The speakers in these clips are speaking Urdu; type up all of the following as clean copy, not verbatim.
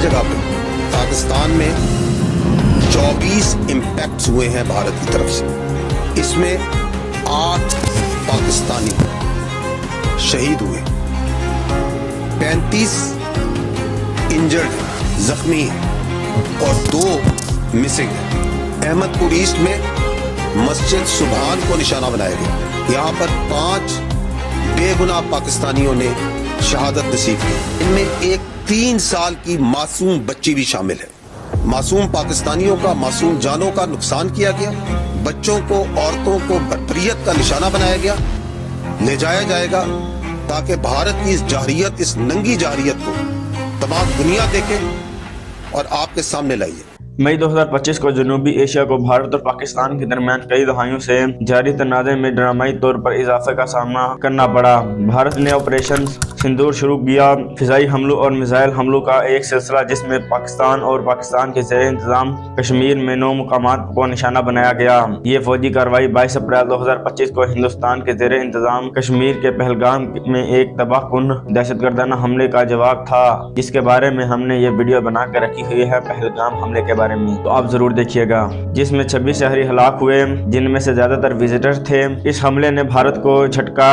جگہ پہ پاکستان میں 24 امپیکٹس ہوئے ہیں بھارت کی طرف سے. اس میں 8 پاکستانی شہید ہوئے, 35 انجرڈ زخمی ہیں اور 2 مسنگ ہیں. احمد پور ایسٹ میں مسجد سبحان کو نشانہ بنایا گیا. یہاں پر 5 بے گناہ پاکستانیوں نے شہادت نصیب کی. ان میں ایک 3 سال کی معصوم بچی بھی شامل ہے. معصوم پاکستانیوں کا, معصوم جانوں کا نقصان کیا گیا. بچوں کو, عورتوں کو بربریت کا نشانہ بنایا گیا. لے جایا جائے گا تاکہ بھارت کی اس جارحیت, اس ننگی جارحیت کو تمام دنیا دیکھے اور آپ کے سامنے لائیے. مئی 2025 کو جنوبی ایشیا کو بھارت اور پاکستان کے درمیان کئی دہائیوں سے جاری تنازع میں ڈرامائی طور پر اضافے کا سامنا کرنا پڑا. بھارت نے آپریشن سندور شروع کیا, فضائی حملوں اور میزائل حملوں کا ایک سلسلہ جس میں پاکستان اور پاکستان کے زیر انتظام کشمیر میں 9 مقامات کو نشانہ بنایا گیا. یہ فوجی کارروائی 22 اپریل 2025 کو ہندوستان کے زیر انتظام کشمیر کے پہلگام میں ایک تباہ کن دہشت گردانہ حملے کا جواب تھا, جس کے بارے میں ہم نے یہ ویڈیو بنا کر رکھی ہوئی ہے. پہلگام حملے کے بارے میں تو آپ ضرور دیکھیے گا, جس میں 26 شہری ہلاک ہوئے, جن میں سے زیادہ تر وزٹر تھے. اس حملے نے بھارت کو جھٹکا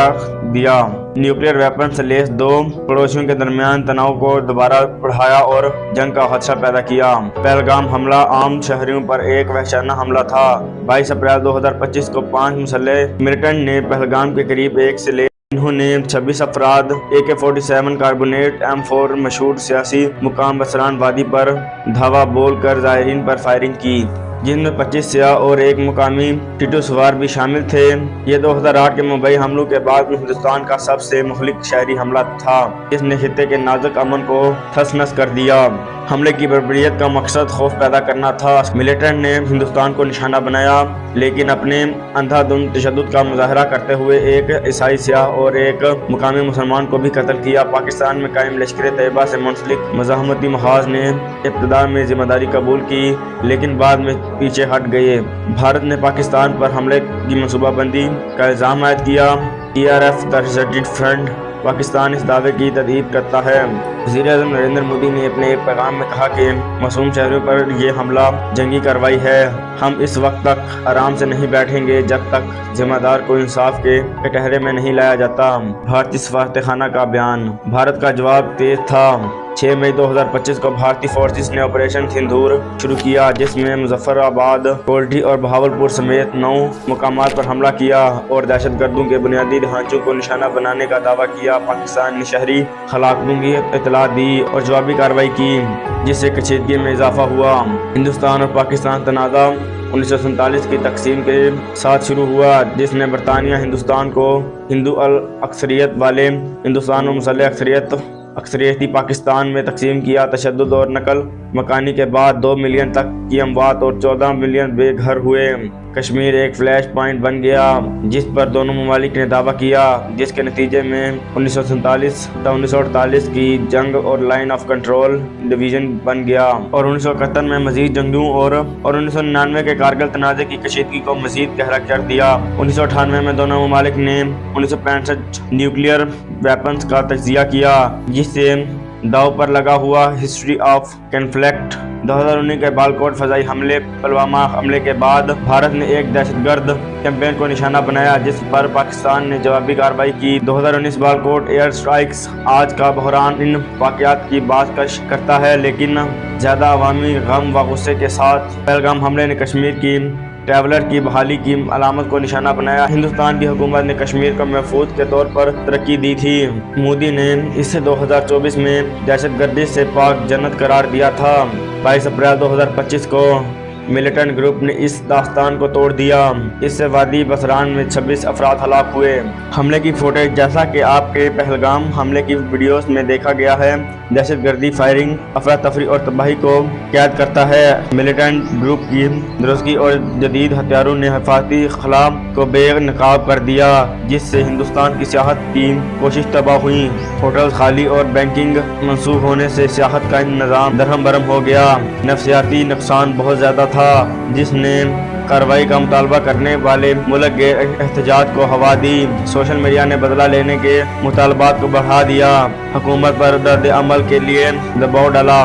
دیا, نیوکلیئر ویپن سے لیس 2 پڑوسیوں کے درمیان تناؤ کو دوبارہ بڑھایا اور جنگ کا خدشہ پیدا کیا. پہلگام حملہ عام شہریوں پر ایک وحشیانہ حملہ تھا. 22 اپریل 2025 کو 5 مسلح ملیٹنٹ نے پہلگام کے قریب ایک سے لے انہوں نے 26 افراد AK-47 کاربونیٹ M4 مشہور سیاسی مقام بسران وادی پر دھاوا بول کر زائرین پر فائرنگ کی, جن میں 25 سیاح اور ایک مقامی ٹیٹو سوار بھی شامل تھے. یہ 2008 کے ممبئی حملوں کے بعد ہندوستان کا سب سے مہلک شہری حملہ تھا, جس نے خطے کے نازک امن کو تھس نس کر دیا. حملے کی بربریت کا مقصد خوف پیدا کرنا تھا. ملیٹنٹ نے ہندوستان کو نشانہ بنایا, لیکن اپنے اندھا دھند تشدد کا مظاہرہ کرتے ہوئے ایک عیسائی سیاح اور ایک مقامی مسلمان کو بھی قتل کیا. پاکستان میں قائم لشکر طیبہ سے منسلک مزاحمتی محاذ نے ابتدا میں ذمہ داری قبول کی, لیکن بعد میں پیچھے ہٹ گئے. بھارت نے پاکستان پر حملے کی منصوبہ بندی کا الزام عائد کیا. TRF ٹیررسٹ فرنٹ پاکستان اس دعوے کی تردید کرتا ہے. وزیر اعظم نریندر مودی نے اپنے ایک پیغام میں کہا کہ معصوم شہریوں پر یہ حملہ جنگی کارروائی ہے. ہم اس وقت تک آرام سے نہیں بیٹھیں گے جب تک ذمہ دار کو انصاف کے کٹہرے میں نہیں لایا جاتا. بھارتی سفارت خانہ کا بیان. بھارت کا جواب تیز تھا. 6 مئی 2025 کو بھارتی فورسز نے آپریشن سندور شروع کیا, جس میں مظفر آباد, کوئٹہ اور بہاولپور سمیت 9 مقامات پر حملہ کیا اور دہشت گردوں کے بنیادی ڈھانچوں کو نشانہ بنانے کا دعویٰ کیا. پاکستان نے شہری ہلاکتوں کی اطلاع دی اور جوابی کارروائی کی, جس سے کشیدگی میں اضافہ ہوا. ہندوستان اور پاکستان تنازع 1947 کی تقسیم کے ساتھ شروع ہوا, جس نے برطانیہ ہندوستان کو ہندو اکثریت والے ہندوستان اور مسلح اکثریتی پاکستان میں تقسیم کیا. تشدد اور نقل مکانی کے بعد 2 ملین تک کی اموات اور 14 ملین بے گھر ہوئے. کشمیر ایک فلیش پوائنٹ بن گیا, جس پر دونوں ممالک نے دعویٰ کیا, جس کے نتیجے میں 1947 تا 1948 کی جنگ اور لائن آف کنٹرول ڈویژن بن گیا اور 1971 میں مزید جنگوں اور 1999 کے کارگل تنازع کی کشیدگی کو مزید گہرا کر دیا. 1998 میں دونوں ممالک نے 1965 نیوکلیئر ویپنز کا تجزیہ کیا, جس سے داؤ پر لگا ہوا ہسٹری آف کنفلکٹ. 2019 کے بالکوٹ فضائی حملے, پلوامہ حملے کے بعد بھارت نے ایک دہشت گرد کیمپین کو نشانہ بنایا, جس پر پاکستان نے جوابی کارروائی کی. 2019 بالکوٹ ایئر سٹرائکس آج کا بحران ان واقعات کی بات کش کرتا ہے, لیکن زیادہ عوامی غم و غصے کے ساتھ. پہلگام حملے نے کشمیر کی ٹریولر کی بحالی کی علامت کو نشانہ بنایا. ہندوستان کی حکومت نے کشمیر کو محفوظ کے طور پر ترقی دی تھی. مودی نے اسے 2024 میں دہشت گردی سے پاک جنت قرار دیا تھا. 22 اپریل 2025 کو ملیٹنٹ گروپ نے اس داستان کو توڑ دیا. اس سے وادی بسران میں 26 افراد ہلاک ہوئے. حملے کی فوٹیج جیسا کہ آپ کے پہلگام حملے کی ویڈیوز میں دیکھا گیا ہے, دہشت گردی فائرنگ, افراتفری اور تباہی کو قید کرتا ہے. ملیٹنٹ گروپ کی درستگی اور جدید ہتھیاروں نے حفاظتی خلا کو بے نقاب کر دیا, جس سے ہندوستان کی سیاحت کی کوشش تباہ ہوئی. ہوٹل خالی اور بینکنگ منسوخ ہونے سے سیاحت کا نظام درہم برہم ہو گیا. نفسیاتی نقصان بہت زیادہ تھا, جس نے کارروائی کا مطالبہ کرنے والے ملک کے احتجاج کو ہوا دی. سوشل میڈیا نے بدلہ لینے کے مطالبات کو بڑھا دیا, حکومت پر رد عمل کے لیے دباؤ ڈالا.